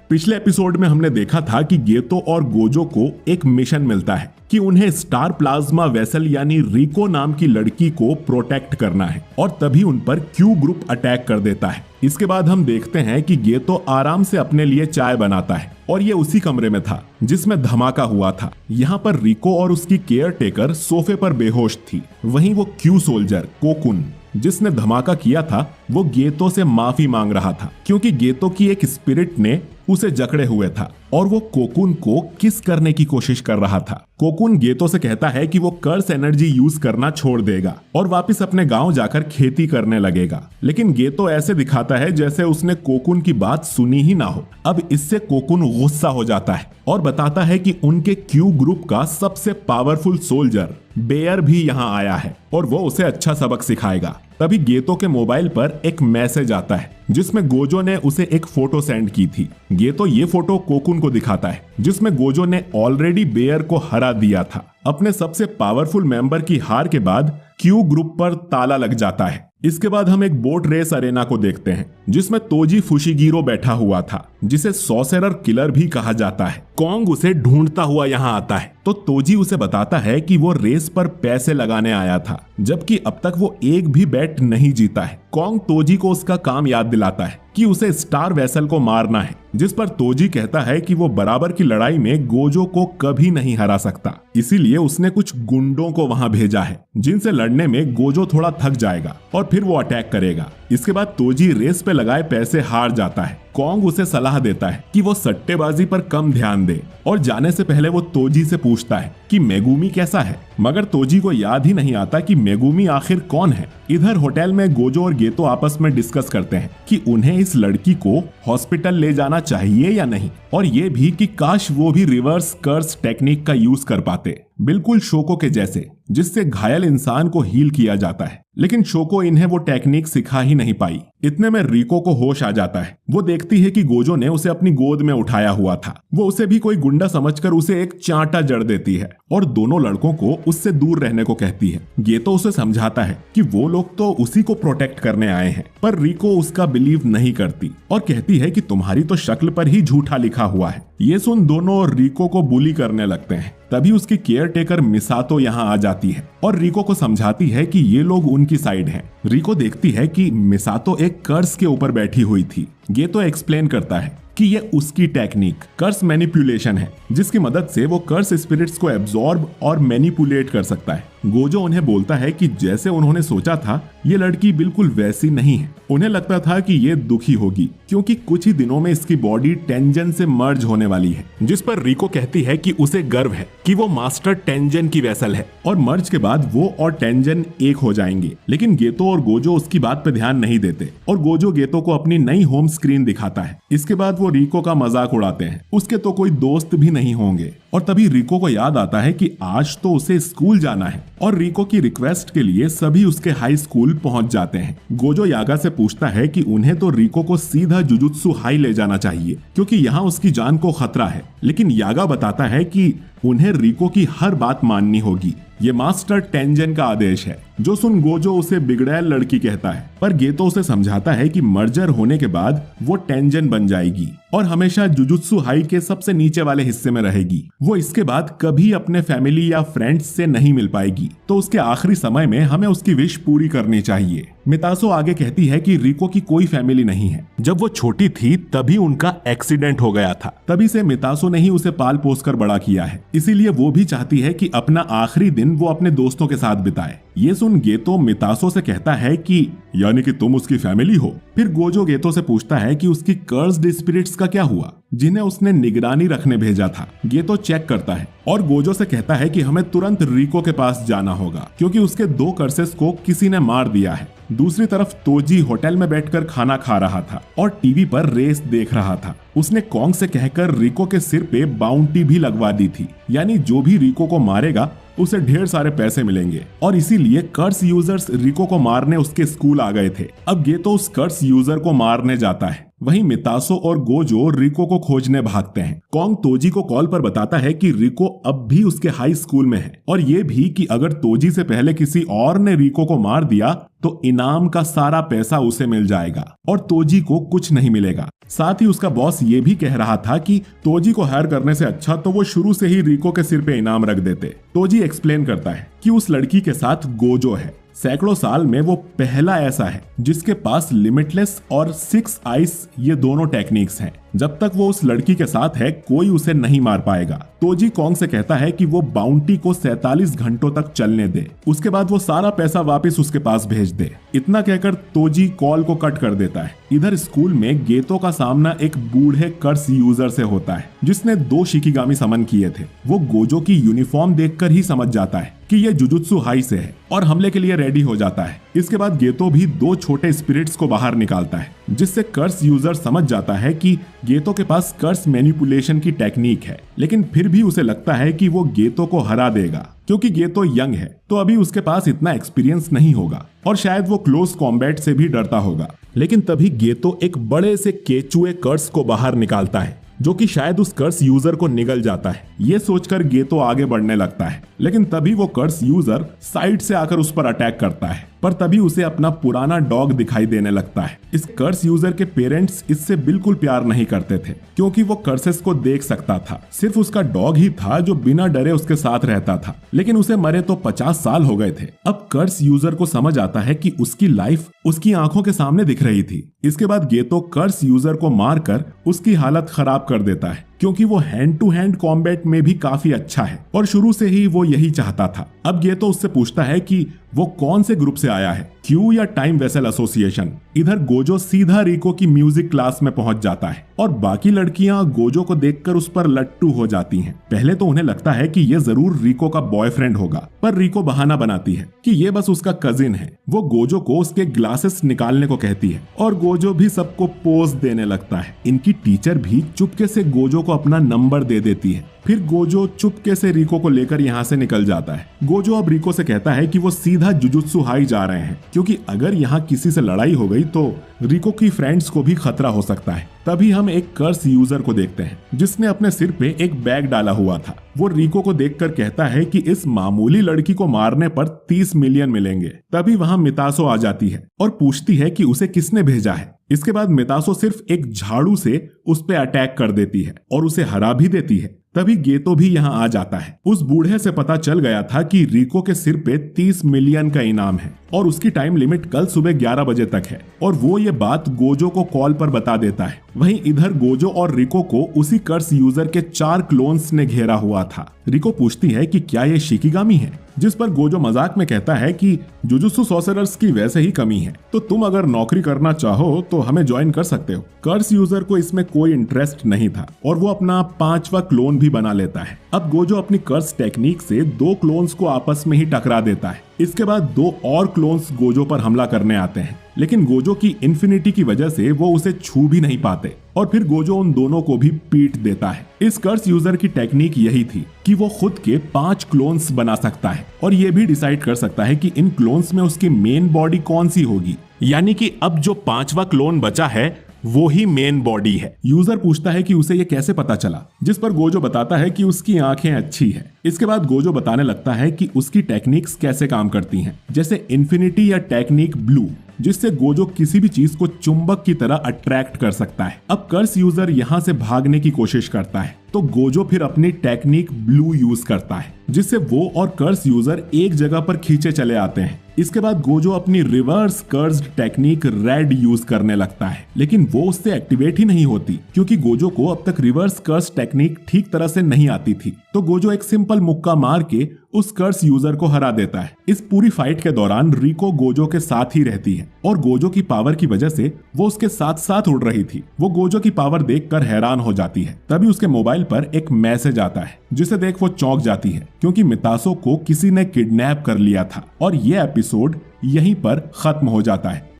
पिछले एपिसोड में हमने देखा था कि गेतो और गोजो को एक मिशन मिलता है कि उन्हें स्टार प्लाज्मा वेसल यानी रिको नाम की लड़की को प्रोटेक्ट करना है और तभी उन पर क्यू ग्रुप अटैक कर देता है। इसके बाद हम देखते हैं कि गेतो आराम से अपने लिए चाय बनाता है और ये उसी कमरे में था जिसमें धमाका हुआ था। यहाँ पर रिको और उसकी केयर टेकर सोफे पर बेहोश थी। वहीं वो क्यू सोल्जर कोकुन जिसने धमाका किया था वो गेतो से माफी मांग रहा था क्योंकि गेतो की एक स्पिरिट ने उसे जकड़े हुए था और वो कोकुन को किस करने की कोशिश कर रहा था। कोकुन गेतो से कहता है कि वो कर्स एनर्जी यूज करना छोड़ देगा और वापस अपने गांव जाकर खेती करने लगेगा, लेकिन गेतो ऐसे दिखाता है जैसे उसने कोकुन की बात सुनी ही ना हो। अब इससे कोकुन गुस्सा हो जाता है और बताता है कि उनके क्यू ग्रुप का सबसे पावरफुल सोल्जर बेयर भी यहाँ आया है और वो उसे अच्छा सबक सिखाएगा। तभी गेतो के मोबाइल पर एक मैसेज आता है जिसमें गोजो ने उसे एक फोटो सेंड की थी। गेतो ये फोटो कोकुन को दिखाता है जिसमें गोजो ने ऑलरेडी बेयर को हरा दिया था। अपने सबसे पावरफुल मेंबर की हार के बाद क्यू ग्रुप पर ताला लग जाता है। इसके बाद हम एक बोट रेस अरेना को देखते हैं जिसमें तोजी फुशिगिरो बैठा हुआ था जिसे सॉसेरर किलर भी कहा जाता है। कॉन्ग उसे ढूंढता हुआ यहाँ आता है तो तोजी उसे बताता है कि वो रेस पर पैसे लगाने आया था जबकि अब तक वो एक भी बैट नहीं जीता है। कॉन्ग तोजी को उसका काम याद दिलाता है कि उसे स्टार वेसल को मारना है, जिस पर तोजी कहता है कि वो बराबर की लड़ाई में गोजो को कभी नहीं हरा सकता, इसीलिए उसने कुछ गुंडों को वहां भेजा है जिनसे लड़ने में गोजो थोड़ा थक जाएगा और फिर वो अटैक करेगा। इसके बाद तोजी रेस पे लगाए पैसे हार जाता है। कॉन्ग उसे सलाह देता है कि वो सट्टेबाजी पर कम ध्यान दे और जाने से पहले वो तोजी से पूछता है कि मेगुमी कैसा है, मगर तोजी को याद ही नहीं आता कि मेगुमी आखिर कौन है। इधर होटल में गोजो और गेतो आपस में डिस्कस करते हैं कि उन्हें इस लड़की को हॉस्पिटल ले जाना चाहिए या नहीं, और ये भी कि काश वो भी रिवर्स कर्स टेक्निक का यूज कर पाते, बिल्कुल शोको के जैसे, जिससे घायल इंसान को हील किया जाता है। लेकिन शोको इन्हें वो टेक्निक सिखा ही नहीं पाई। इतने में रिको को होश आ जाता है। वो देखती है कि गोजो ने उसे अपनी गोद में उठाया हुआ था। वो उसे भी कोई गुंडा समझकर उसे एक चांटा जड़ देती है और दोनों लड़कों को उससे दूर रहने को कहती है। गेतो उसे समझाता है कि वो लोग तो उसी को प्रोटेक्ट करने आए हैं, पर रिको उसका बिलीव नहीं करती और कहती है कि तुम्हारी तो शक्ल पर ही झूठा लिखा हुआ है। ये सुन दोनों रिको को बुली करने लगते हैं। तभी उसकी केयर टेकर मिसातो यहाँ आ जाती है और रिको को समझाती है कि ये लोग उनकी साइड हैं। रिको देखती है कि मिसातो एक कर्स के ऊपर बैठी हुई थी। गेतो एक्सप्लेन करता है कि ये उसकी टेक्निक कर्स मैनिपुलेशन है जिसकी मदद से वो कर्स स्पिरिट्स को एब्जॉर्ब और मैनिपुलेट कर सकता है। गोजो उन्हें बोलता है कि जैसे उन्होंने सोचा था ये लड़की बिल्कुल वैसी नहीं है। उन्हें लगता था कि ये दुखी होगी क्योंकि कुछ ही दिनों में इसकी बॉडी टेंजन से मर्ज होने वाली है, जिस पर रिको कहती है कि उसे गर्व है कि वो मास्टर टेंजन की वेसल है और मर्ज के बाद वो और टेंजन एक हो जाएंगे। लेकिन गेतो और गोजो उसकी बात पे ध्यान नहीं देते और गोजो गेतो को अपनी नई होम स्क्रीन दिखाता है। इसके बाद वो रिको का मजाक उड़ाते हैं, उसके तो कोई दोस्त भी नहीं होंगे। और तभी रिको को याद आता है कि आज तो उसे स्कूल जाना है और रिको की रिक्वेस्ट के लिए सभी उसके हाई स्कूल पहुंच जाते हैं। गोजो यागा से पूछता है कि उन्हें तो रिको को सीधा जुजुत्सु हाई ले जाना चाहिए क्योंकि यहाँ उसकी जान को खतरा है, लेकिन यागा बताता है कि उन्हें रिको की हर बात माननी होगी। ये मास्टर टेंजन का आदेश है। जो सुन गोजो उसे बिगड़ैल लड़की कहता है, पर गेतो उसे समझाता है कि मर्जर होने के बाद वो टेंजन बन जाएगी और हमेशा जुजुत्सु हाई के सबसे नीचे वाले हिस्से में रहेगी। वो इसके बाद कभी अपने फैमिली या फ्रेंड्स से नहीं मिल पाएगी, तो उसके आखिरी समय में हमें उसकी विश पूरी करनी चाहिए। मितासो आगे कहती है कि रिको की कोई फैमिली नहीं है। जब वो छोटी थी तभी उनका एक्सीडेंट हो गया था, तभी से मितासो ने ही उसे पाल पोस कर बड़ा किया है, इसीलिए वो भी चाहती है कि अपना आखिरी दिन वो अपने दोस्तों के साथ बिताए। ये सुन गेतो मितासो से कहता है कि यानी कि तुम उसकी फैमिली हो। फिर गोजो गेतो से पूछता है कि उसकी कर्स्ड स्पिरिट्स का क्या हुआ जिन्हें उसने निगरानी रखने भेजा था। गेतो चेक करता है और गोजो से कहता है कि हमें तुरंत रिको के पास जाना होगा क्योंकि उसके 2 कर्सेस को किसी ने मार दिया है। दूसरी तरफ तोजी होटल में बैठकर खाना खा रहा था और टीवी पर रेस देख रहा था। उसने कॉन्ग से कहकर रिको के सिर पे बाउंटी भी लगवा दी थी, यानी जो भी रिको को मारेगा उसे ढेर सारे पैसे मिलेंगे, और इसीलिए कर्स यूजर्स रिको को मारने उसके स्कूल आ गए थे। अब गेतो उस कर्स यूजर को मारने जाता है वहीं मितासो और गोजो रिको को खोजने भागते हैं। कॉन्ग तोजी को कॉल पर बताता है कि रिको अब भी उसके हाई स्कूल में है और ये भी कि अगर तोजी से पहले किसी और ने रिको को मार दिया तो इनाम का सारा पैसा उसे मिल जाएगा और तोजी को कुछ नहीं मिलेगा। साथ ही उसका बॉस ये भी कह रहा था कि तोजी को हायर करने से अच्छा तो वो शुरू से ही रिको के सिर पे इनाम रख देते। तोजी एक्सप्लेन करता है कि उस लड़की के साथ गोजो है, सैकड़ों साल में वो पहला ऐसा है जिसके पास लिमिटलेस और 6 आइस ये दोनों टेक्निक्स हैं। जब तक वो उस लड़की के साथ है कोई उसे नहीं मार पाएगा। तोजी कॉन्ग से कहता है कि वो बाउंटी को 47 घंटों तक चलने दे, उसके बाद वो सारा पैसा वापस उसके पास भेज दे। इतना कहकर तोजी कॉल को कट कर देता है। इधर स्कूल में गेतो का सामना एक बूढ़े कर्स यूजर से होता है जिसने 2 शिकिगामी समन किए थे। वो गोजो की यूनिफॉर्म देखकर ही समझ जाता है कि ये जुजुत्सु हाई से है और हमले के लिए रेडी हो जाता है। इसके बाद गेतो भी 2 छोटे स्पिरिट्स को बाहर निकालता है जिससे कर्स यूजर समझ जाता है कि गेतो के पास कर्स मैनिपुलेशन की टेक्निक है, लेकिन फिर भी उसे लगता है कि वो गेतो को हरा देगा क्योंकि गेतो यंग है तो अभी उसके पास इतना एक्सपीरियंस नहीं होगा और शायद वो क्लोज कॉम्बैट से भी डरता होगा। लेकिन तभी गेतो एक बड़े से केचुए कर्स को बाहर निकालता है जो कि शायद उस कर्स यूजर को निगल जाता है। ये सोचकर गेतो आगे बढ़ने लगता है, लेकिन तभी वो कर्स यूजर साइड से आकर उस पर अटैक करता है, पर तभी उसे अपना पुराना डॉग दिखाई देने लगता है। इस कर्स यूजर के पेरेंट्स इससे बिल्कुल प्यार नहीं करते थे क्योंकि वो कर्सेस को देख सकता था। सिर्फ उसका डॉग ही था जो बिना डरे उसके साथ रहता था, लेकिन उसे मरे तो 50 साल हो गए थे। अब कर्स यूजर को समझ आता है कि उसकी लाइफ उसकी आंखों के सामने दिख रही थी। इसके बाद गेतो कर्स यूजर को मारकर उसकी हालत खराब कर देता है क्योंकि वो हैंड टू हैंड कॉम्बैट में भी काफी अच्छा है और शुरू से ही वो यही चाहता था। अब गेतो उससे पूछता है कि वो कौन से ग्रुप से आया है, क्यू या टाइम वेसल एसोसिएशन। इधर गोजो सीधा रिको की म्यूजिक क्लास में पहुंच जाता है और बाकी लड़कियां गोजो को देखकर उस पर लट्टू हो जाती हैं। पहले तो उन्हें लगता है कि ये जरूर रिको का बॉयफ्रेंड होगा, पर रिको बहाना बनाती है कि ये बस उसका कजिन है। वो गोजो को उसके ग्लासेस निकालने को कहती है और गोजो भी सबको पोज देने लगता है। इनकी टीचर भी चुपके से गोजो को अपना नंबर दे देती है। फिर गोजो चुपके से रिको को लेकर यहाँ से निकल जाता है। गोजो अब रिको से कहता है कि वो सीधा जुजुत्सु हाई जा रहे हैं क्योंकि अगर यहाँ किसी से लड़ाई हो गई तो रिको की फ्रेंड्स को भी खतरा हो सकता है। तभी हम एक कर्स यूजर को देखते हैं जिसने अपने सिर पे एक बैग डाला हुआ था। वो रिको को देखकर कहता है कि इस मामूली लड़की को मारने पर 30 मिलियन मिलेंगे। तभी वहां मितासो आ जाती है और पूछती है कि उसे किसने भेजा है। इसके बाद मितासो सिर्फ एक झाड़ू से उस पे अटैक कर देती है और उसे हरा भी देती है। तभी गेतो भी यहाँ आ जाता है। उस बूढ़े से पता चल गया था कि रिको के सिर पे 30 मिलियन का इनाम है और उसकी टाइम लिमिट कल सुबह 11 बजे तक है और वो ये बात गोजो को कॉल पर बता देता है। वहीं इधर गोजो और रिको को उसी कर्स यूजर के 4 क्लोन्स ने घेरा हुआ था। रिको पूछती है कि क्या ये शिकिगामी है, जिस पर गोजो मजाक में कहता है कि जुजुत्सु सॉर्सरर्स की वैसे ही कमी है, तो तुम अगर नौकरी करना चाहो तो हमें ज्वाइन कर सकते हो। कर्स यूजर को इसमें कोई इंटरेस्ट नहीं था और वो अपना 5वां क्लोन भी बना लेता है। अब गोजो अपनी कर्स टेक्निक से 2 क्लोन्स को आपस में ही टकरा देता है। इसके बाद 2 और क्लोन्स गोजो पर हमला करने आते हैं, लेकिन गोजो की इन्फिनिटी की वजह से वो उसे छू भी नहीं पाते और फिर गोजो उन दोनों को भी पीट देता है। इस कर्स यूजर की टेक्निक यही थी कि वो खुद के 5 क्लोन्स बना सकता है और ये भी डिसाइड कर सकता है कि इन क्लोन्स में उसकी मेन बॉडी कौन सी होगी, यानी कि अब जो 5वां क्लोन बचा है वो ही मेन बॉडी है। यूजर पूछता है कि उसे ये कैसे पता चला, जिस पर गोजो बताता है कि उसकी आंखें अच्छी हैं। इसके बाद गोजो बताने लगता है कि उसकी टेक्निक्स कैसे काम करती हैं, जैसे इन्फिनिटी या टेक्निक ब्लू, जिससे गोजो किसी भी चीज को चुंबक की तरह अट्रैक्ट कर सकता है। अब कर्स यूजर यहाँ से भागने की कोशिश करता है तो गोजो फिर अपनी टेक्निक ब्लू यूज करता है, जिससे वो और कर्स यूजर एक जगह पर खींचे चले आते हैं। इसके बाद गोजो अपनी reverse cursed technique red use करने लगता है, लेकिन वो उससे एक्टिवेट ही नहीं होती क्योंकि गोजो को अब तक रिवर्स कर्स टेक्निक ठीक तरह से नहीं आती थी। तो गोजो एक सिंपल मुक्का मार के उस कर्स यूजर को हरा देता है। इस पूरी फाइट के दौरान रिको गोजो के साथ ही रहती है और गोजो की पावर की वजह से वो उसके साथ साथ उड़ रही थी। वो गोजो की पावर देखकर हैरान हो जाती है। तभी उसके मोबाइल पर एक मैसेज आता है जिसे देख वो चौंक जाती है क्योंकि मितासो को किसी ने किडनैप कर लिया था और ये एपिसोड यहीं पर खत्म हो जाता है।